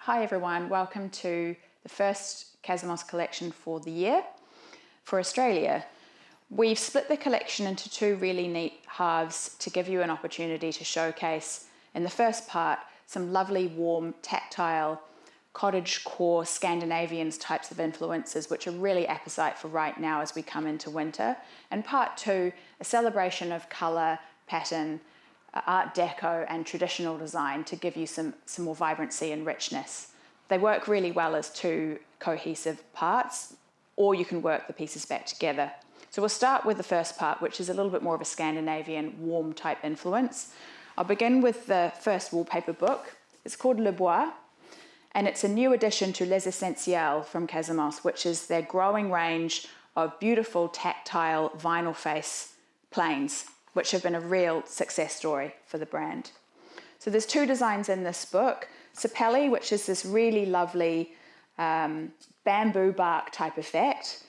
Hi everyone, welcome to the first Casamance collection for the year for Australia. We've split the collection into two really neat halves to give you an opportunity to showcase, in the first part, some lovely warm tactile cottage core Scandinavian types of influences which are really apposite for right now as we come into winter, and part two, a celebration of colour, pattern, Art Deco and traditional design to give you some more vibrancy and richness. They work really well as two cohesive parts, or you can work the pieces back together. So we'll start with the first part, which is a little bit more of a Scandinavian warm type influence. I'll begin with the first wallpaper book. It's called Le Bois, and it's a new addition to Les Essentiels from Casamance, which is their growing range of beautiful tactile vinyl face planes, which have been a real success story for the brand. So there's two designs in this book. Zepel, which is this really lovely bamboo bark type effect,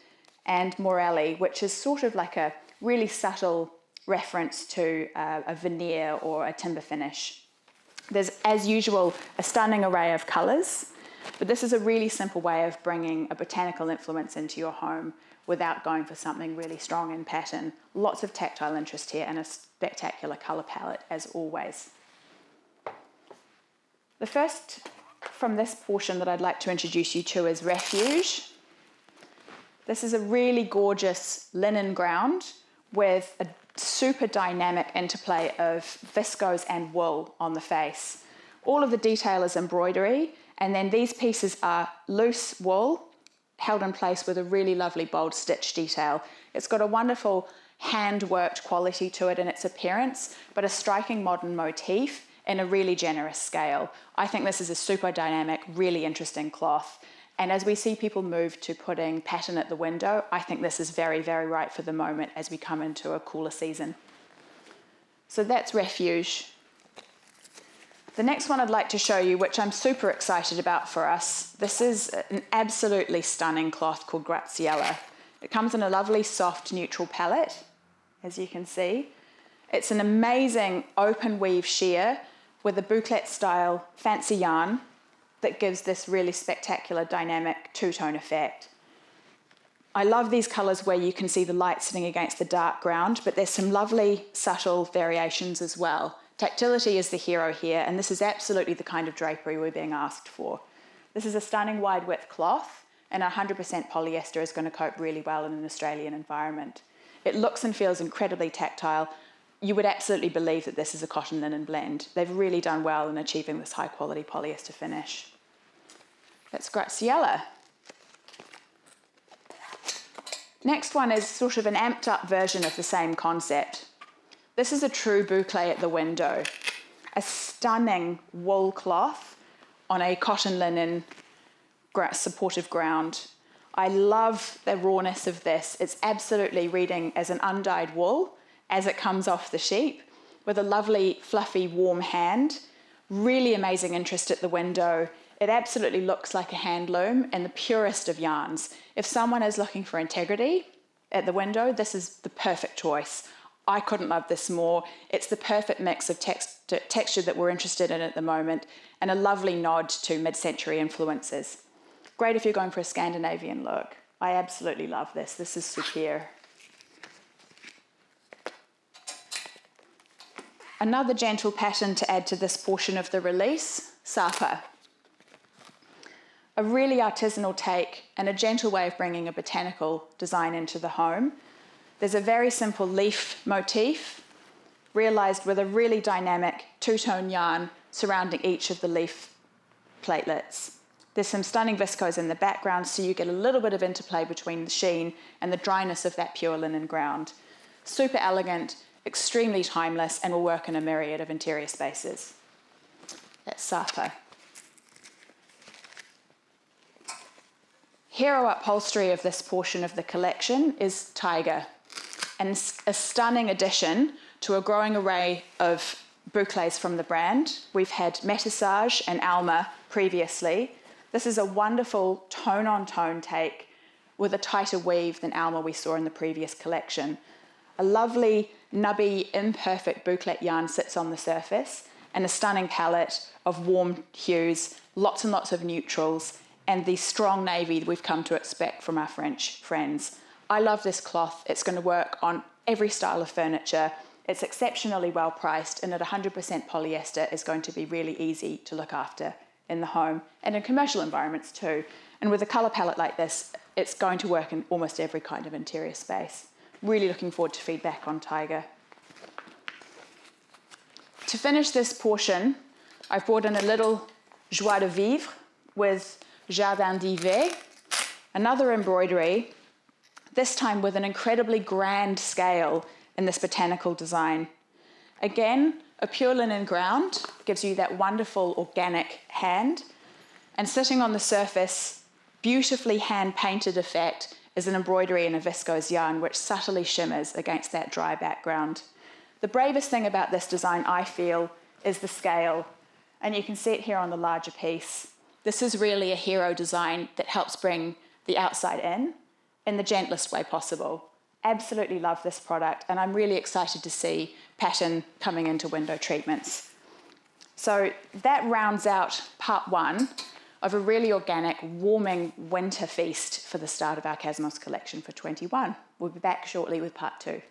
and Morelli, which is sort of like a really subtle reference to a veneer or a timber finish. There's, as usual, a stunning array of colours, but this is a really simple way of bringing a botanical influence into your home without going for something really strong in pattern. Lots of tactile interest here and a spectacular colour palette as always. The first from this portion that I'd like to introduce you to is Refuge. This is a really gorgeous linen ground with a super dynamic interplay of viscose and wool on the face. All of the detail is embroidery, and then these pieces are loose wool held in place with a really lovely bold stitch detail. It's got a wonderful hand-worked quality to it in its appearance, but a striking modern motif in a really generous scale. I think this is a super dynamic, really interesting cloth. And as we see people move to putting pattern at the window, I think this is very, very right for the moment as we come into a cooler season. So that's Refuge. The next one I'd like to show you, which I'm super excited about for us, this is an absolutely stunning cloth called Graziella. It comes in a lovely soft neutral palette, as you can see. It's an amazing open weave sheer with a boucle style fancy yarn that gives this really spectacular dynamic two-tone effect. I love these colours where you can see the light sitting against the dark ground, but there's some lovely subtle variations as well. Tactility is the hero here, and this is absolutely the kind of drapery we're being asked for. This is a stunning wide width cloth, and 100% polyester is going to cope really well in an Australian environment. It looks and feels incredibly tactile. You would absolutely believe that this is a cotton linen blend. They've really done well in achieving this high quality polyester finish. That's Graziella. Next one is sort of an amped up version of the same concept. This is a true boucle at the window, a stunning wool cloth on a cotton linen supportive ground. I love the rawness of this. It's absolutely reading as an undyed wool as it comes off the sheep with a lovely, fluffy, warm hand. Really amazing interest at the window. It absolutely looks like a hand loom in the purest of yarns. If someone is looking for integrity at the window, this is the perfect choice. I couldn't love this more. It's the perfect mix of texture that we're interested in at the moment, and a lovely nod to mid-century influences. Great if you're going for a Scandinavian look. I absolutely love this. This is superior. Another gentle pattern to add to this portion of the release, Zepel. A really artisanal take and a gentle way of bringing a botanical design into the home. There's a very simple leaf motif realised with a really dynamic two-tone yarn surrounding each of the leaf platelets. There's some stunning viscose in the background, so you get a little bit of interplay between the sheen and the dryness of that pure linen ground. Super elegant, extremely timeless, and will work in a myriad of interior spaces. That's Zepel. Hero upholstery of this portion of the collection is Tiger, and a stunning addition to a growing array of boucles from the brand. We've had Métissage and Alma previously. This is a wonderful tone-on-tone take with a tighter weave than Alma we saw in the previous collection. A lovely, nubby, imperfect boucle yarn sits on the surface, and a stunning palette of warm hues, lots and lots of neutrals, and the strong navy that we've come to expect from our French friends. I love this cloth. It's going to work on every style of furniture. It's exceptionally well priced, and at 100% polyester is going to be really easy to look after in the home and in commercial environments too. And with a colour palette like this, it's going to work in almost every kind of interior space. Really looking forward to feedback on Tiger. To finish this portion, I've brought in a little joie de vivre with Jardin d'Hiver, another embroidery, this time with an incredibly grand scale in this botanical design. Again, a pure linen ground gives you that wonderful organic hand, and sitting on the surface, beautifully hand-painted effect is an embroidery in a viscose yarn which subtly shimmers against that dry background. The bravest thing about this design, I feel, is the scale, and you can see it here on the larger piece. This is really a hero design that helps bring the outside in the gentlest way possible. Absolutely love this product, and I'm really excited to see pattern coming into window treatments. So that rounds out part one of a really organic, warming winter feast for the start of our Casamance collection for 21. We'll be back shortly with part two.